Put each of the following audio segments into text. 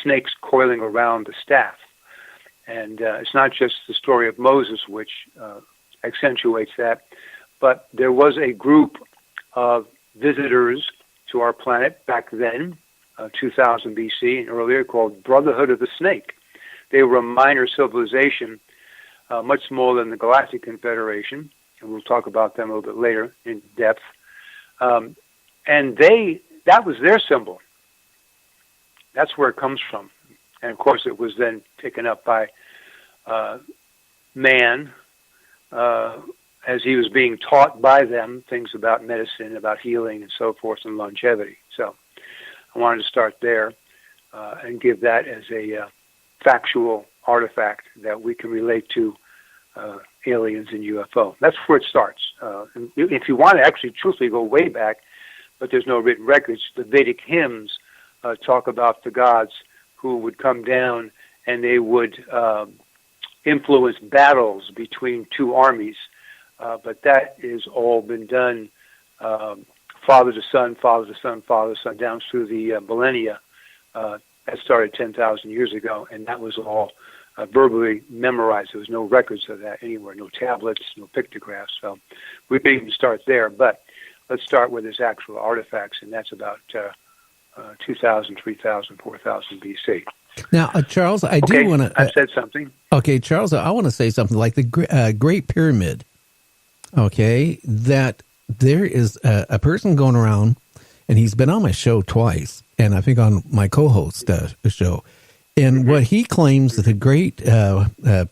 snakes coiling around the staff. And it's not just the story of Moses, which accentuates that, but there was a group of visitors to our planet back then, 2000 BC and earlier, called Brotherhood of the Snake. They were a minor civilization, much smaller than the Galactic Confederation, and we'll talk about them a little bit later in depth. And that was their symbol. That's where it comes from. And of course, it was then taken up by man as he was being taught by them things about medicine, about healing, and so forth, and longevity. So I wanted to start there and give that as a factual artifact that we can relate to aliens and UFO. That's where it starts. And if you want to actually truthfully go way back, but there's no written records, the Vedic hymns talk about the gods who would come down and they would influence battles between two armies. But that has all been done father to son, father to son, father to son, down through the millennia. That started 10,000 years ago, and that was all verbally memorized. There was no records of that anywhere, no tablets, no pictographs. So we can even start there. But let's start with his actual artifacts, and that's about 2,000, 3,000, 4,000 BC. Now, Charles, I do want to... I said something. Okay, Charles, I want to say something like the Great Pyramid, okay, that there is a person going around, and he's been on my show twice, and I think on my co-host show, and what he claims that the Great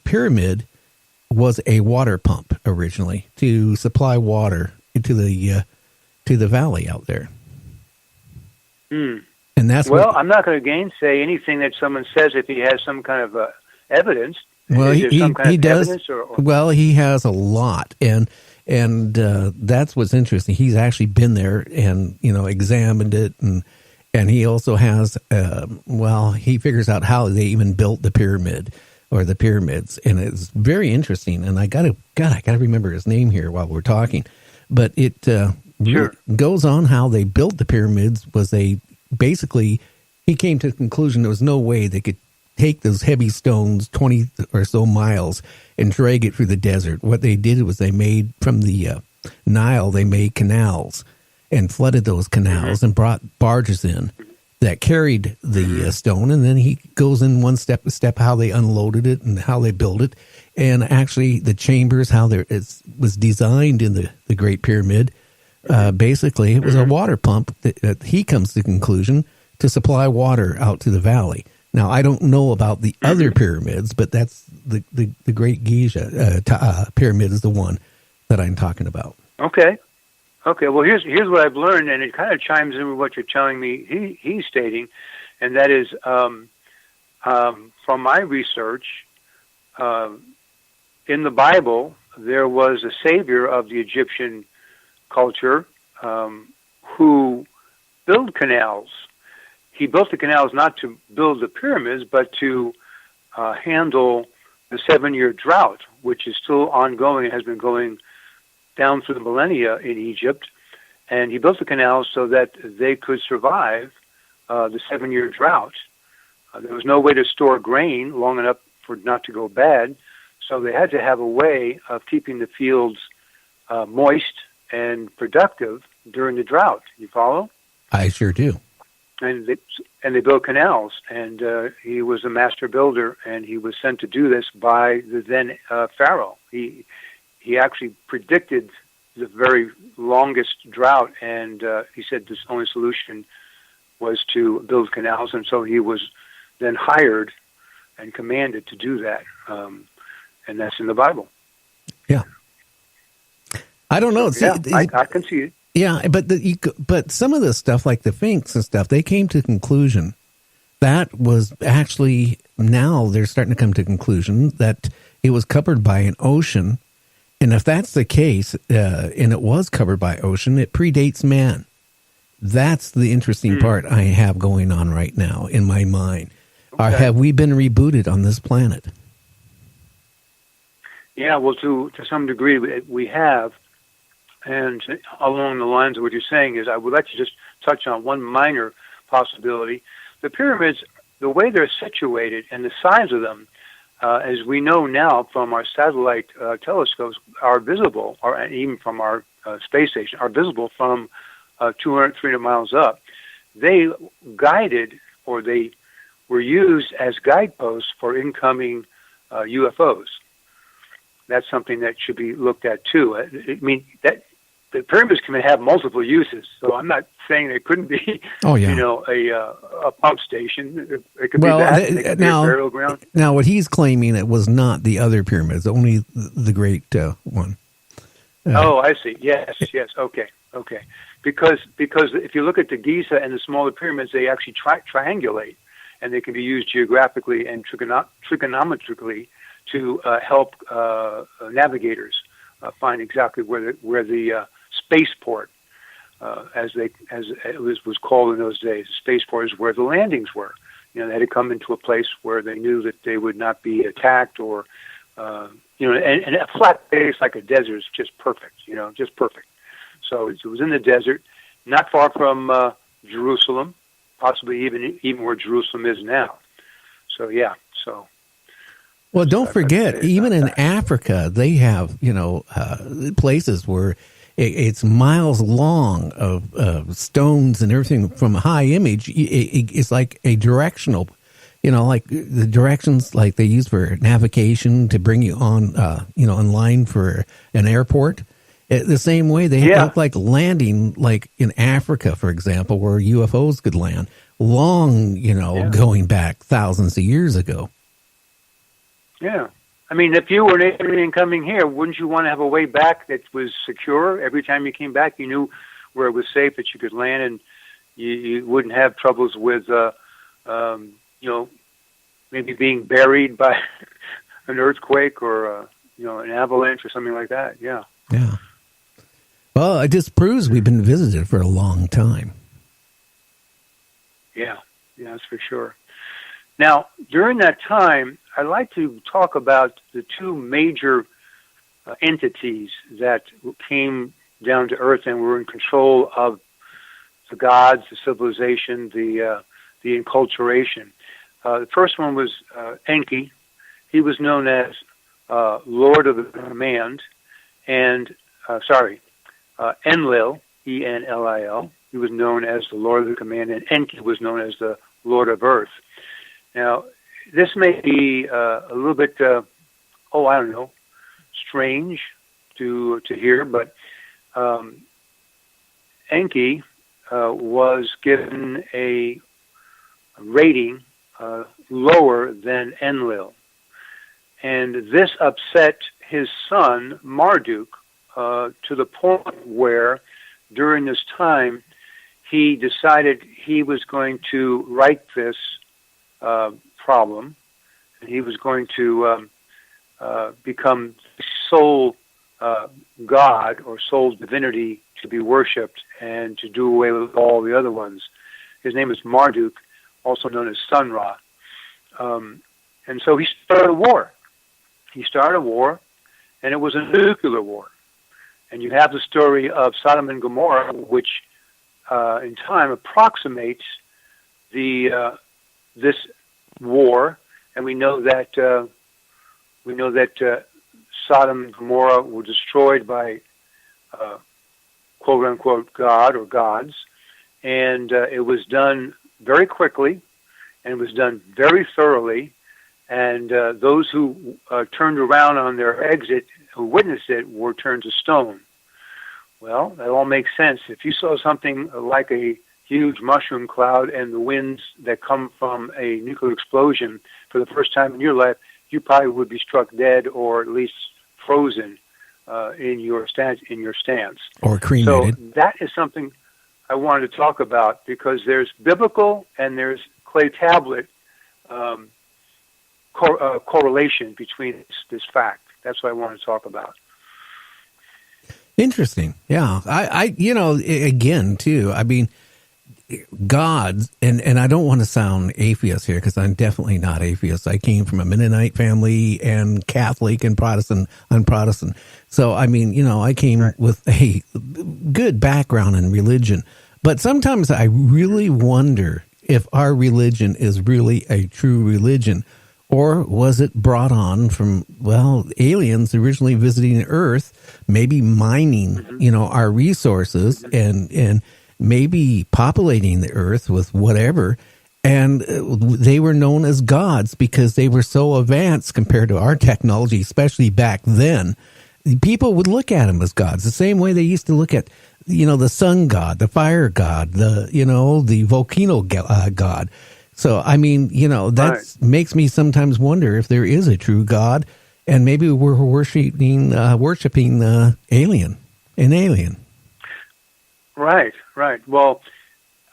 Pyramid was a water pump originally to supply water into the valley out there. And that's I'm not going to gainsay anything that someone says if he has some kind of evidence. Well, he does. Or? Well, he has a lot, and that's what's interesting. He's actually been there and examined it, and he also has. He figures out how they even built the pyramid or the pyramids, and it's very interesting. And I gotta remember his name here while we're talking, but it sure. goes on how they built the pyramids. Basically, he came to the conclusion there was no way they could take those heavy stones 20 or so miles and drag it through the desert. What they did was they made from the Nile, they made canals and flooded those canals and brought barges in that carried the stone. And then he goes in one step how they unloaded it and how they built it. And actually the chambers, how it was designed in the Great Pyramid. Basically, it was a water pump that he comes to the conclusion to supply water out to the valley. Now, I don't know about the other pyramids, but that's the Great Giza pyramid is the one that I'm talking about. Okay. Well, here's what I've learned, and it kind of chimes in with what you're telling me. He's stating, and that is from my research in the Bible, there was a savior of the Egyptian culture who built canals. He built the canals not to build the pyramids, but to handle the 7-year drought, which is still ongoing and has been going down through the millennia in Egypt. And he built the canals so that they could survive the 7-year drought. There was no way to store grain long enough for it not to go bad, so they had to have a way of keeping the fields moist and productive during the drought. You follow? I sure do. And they built canals, and he was a master builder, and he was sent to do this by the then Pharaoh. He actually predicted the very longest drought, and he said this only solution was to build canals, and so he was then hired and commanded to do that, and that's in the Bible. Yeah. I don't know. See, I can see it. Yeah, but some of the stuff like the Sphinx and stuff, they came to conclusion that was actually, now they're starting to come to conclusion that it was covered by an ocean. And if that's the case, and it was covered by ocean, it predates man. That's the interesting part I have going on right now in my mind. Okay. Have we been rebooted on this planet? Yeah, well, to some degree we have. And along the lines of what you're saying is, I would like to just touch on one minor possibility. The pyramids the way they're situated and the size of them, as we know now from our satellite telescopes, are visible, or even from our space station, are visible from 200, 300 miles up. They guided, or they were used as guideposts for incoming UFOs. That's something that should be looked at too. I mean, that the pyramids can have multiple uses, so I'm not saying there couldn't be, a pump station. It could be that. It could be a burial ground. Now, what he's claiming, it was not the other pyramids, only the great one. I see. Yes. Okay. Because if you look at the Giza and the smaller pyramids, they actually triangulate, and they can be used geographically and trigonometrically to help navigators find exactly where the spaceport, as it was called in those days, the spaceport is where the landings were. They had to come into a place where they knew that they would not be attacked, or and a flat place like a desert is just perfect. Just perfect. So it was in the desert, not far from Jerusalem, possibly even where Jerusalem is now. So yeah. Well, don't forget, even in Africa, they have, places where it's miles long of stones and everything from high image. It's like a directional, like the directions like they use for navigation to bring you on, in line for an airport. The same way they look like landing, like in Africa, for example, where UFOs could land long, going back thousands of years ago. Yeah. I mean, if you were an alien coming here, wouldn't you want to have a way back that was secure? Every time you came back, you knew where it was safe, that you could land, and you wouldn't have troubles with, maybe being buried by an earthquake or, an avalanche or something like that. Yeah. Yeah. Well, it just proves we've been visited for a long time. Yeah, that's for sure. Now, during that time, I'd like to talk about the two major entities that came down to Earth and were in control of the gods, the civilization, the enculturation. The first one was Enki. He was known as Lord of the Command, and Enlil, Enlil. He was known as the Lord of the Command, and Enki was known as the Lord of Earth. Now, this may be a little bit, strange to hear, but Enki was given a rating lower than Enlil. And this upset his son, Marduk, to the point where during this time he decided he was going to right this problem, and he was going to become sole god or sole divinity to be worshipped and to do away with all the other ones. His name is Marduk, also known as Sun Ra. And so he started a war. And it was a nuclear war. And you have the story of Sodom and Gomorrah, which in time approximates this war, and we know that Sodom and Gomorrah were destroyed by quote unquote God or gods, and it was done very quickly, and it was done very thoroughly, and those who turned around on their exit, who witnessed it, were turned to stone. Well, that all makes sense. If you saw something like a huge mushroom cloud and the winds that come from a nuclear explosion for the first time in your life, you probably would be struck dead or at least frozen in your stance. Or cremated. So that is something I wanted to talk about, because there's biblical and there's clay tablet correlation between this fact. That's what I want to talk about. Interesting. Yeah. I again, too, I mean, gods, and I don't want to sound atheist here, because I'm definitely not atheist. I came from a Mennonite family and Catholic and Protestant. I'm Protestant. So, I mean, I came with a good background in religion. But sometimes I really wonder, if our religion is really a true religion, or was it brought on from, well, aliens originally visiting Earth, maybe mining, our resources and maybe populating the Earth with whatever. And they were known as gods because they were so advanced compared to our technology, especially back then. People would look at them as gods, the same way they used to look at, the sun god, the fire god, the volcano god. So, I mean, that makes me sometimes wonder if there is a true God, and maybe we're worshiping an alien. Right. Well,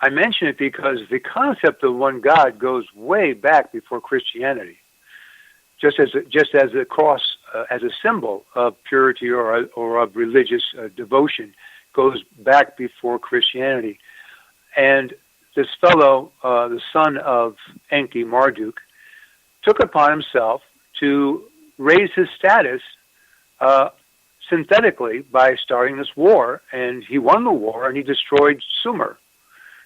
I mention it because the concept of one God goes way back before Christianity. Just as the cross, as a symbol of purity or of religious devotion, goes back before Christianity, and this fellow, the son of Enki, Marduk, took upon himself to raise his status synthetically by starting this war, and he won the war, and he destroyed Sumer.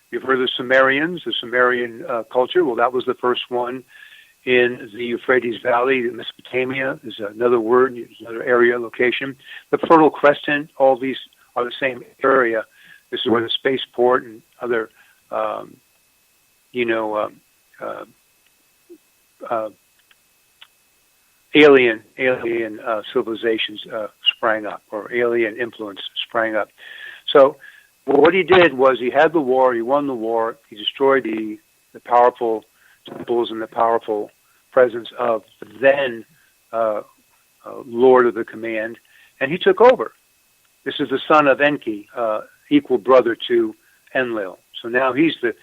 You've heard of the Sumerians, the Sumerian culture. Well, that was the first one in the Euphrates Valley. Mesopotamia is another word, another area, location. The Fertile Crescent, all these are the same area. This is where the spaceport and other alien civilizations sprang up, or alien influence sprang up. So what he did was he had the war, he won the war, he destroyed the powerful temples and the powerful presence of the then Lord of the Command, and he took over. This is the son of Enki, equal brother to Enlil. So now he's the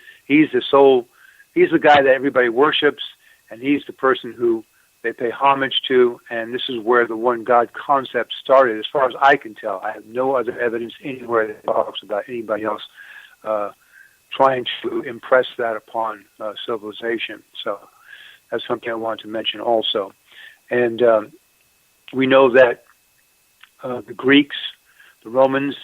guy that everybody worships, and he's the person who they pay homage to, and this is where the one God concept started, as far as I can tell. I have no other evidence anywhere that talks about anybody else trying to impress that upon civilization. So that's something I wanted to mention also. And we know that the Greeks, the Romans,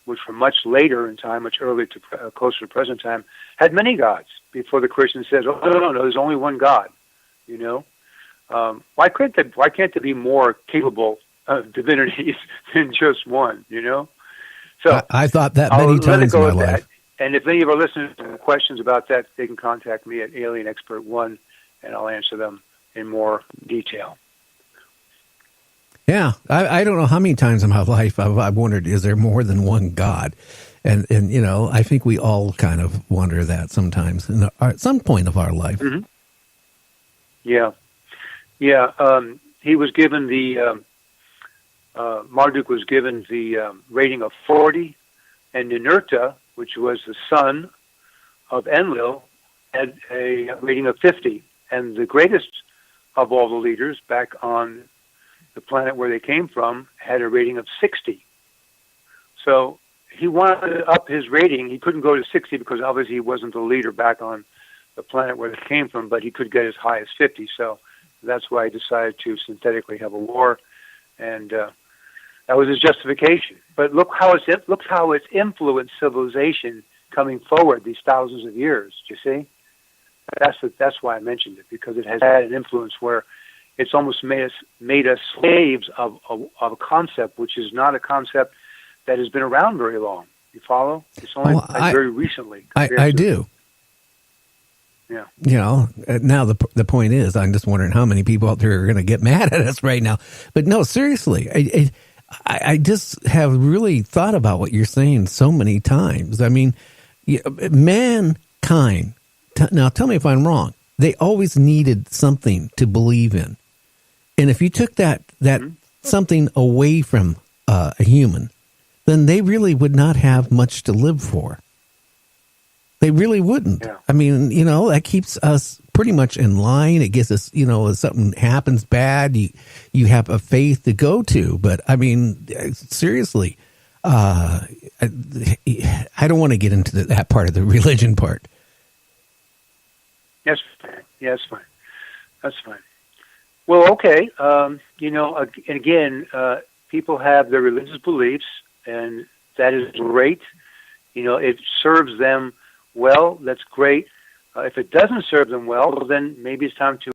which were much later in time, much earlier to closer to present time, had many gods before the Christian says, "Oh no, there's only one God." Why can't there be more capable divinities than just one? So I thought that many times in my life. And if any of our listeners have questions about that, they can contact me at AlienExpert1, and I'll answer them in more detail. Yeah, I don't know how many times in my life I've wondered, is there more than one God? And I think we all kind of wonder that sometimes at some point of our life. Mm-hmm. Yeah. He was given Marduk was given the rating of 40, and Ninurta, which was the son of Enlil, had a rating of 50. And the greatest of all the leaders back on the planet where they came from had a rating of 60. So he wanted to up his rating. He couldn't go to 60 because obviously he wasn't the leader back on the planet where they came from, but he could get as high as 50. So that's why he decided to synthetically have a war, and that was his justification. But look how it's influenced civilization coming forward these thousands of years. Do you see? That's why I mentioned it, because it has had an influence where it's almost made us slaves of a concept which is not a concept that has been around very long. You follow? It's only very recently. I do. Yeah. Now the point is, I'm just wondering how many people out there are going to get mad at us right now. But no, seriously, I just have really thought about what you're saying so many times. I mean, mankind. Now, tell me if I'm wrong. They always needed something to believe in, and if you took that something away from a human, then they really would not have much to live for. They really wouldn't. Yeah. I mean, that keeps us pretty much in line. It gives us, if something happens bad, you have a faith to go to. But I mean, seriously, I don't want to get into that part of the religion part. Yes, that's fine. That's fine. Well, okay. Again, people have their religious beliefs, and that is great. It serves them well. That's great. If it doesn't serve them well, then maybe it's time to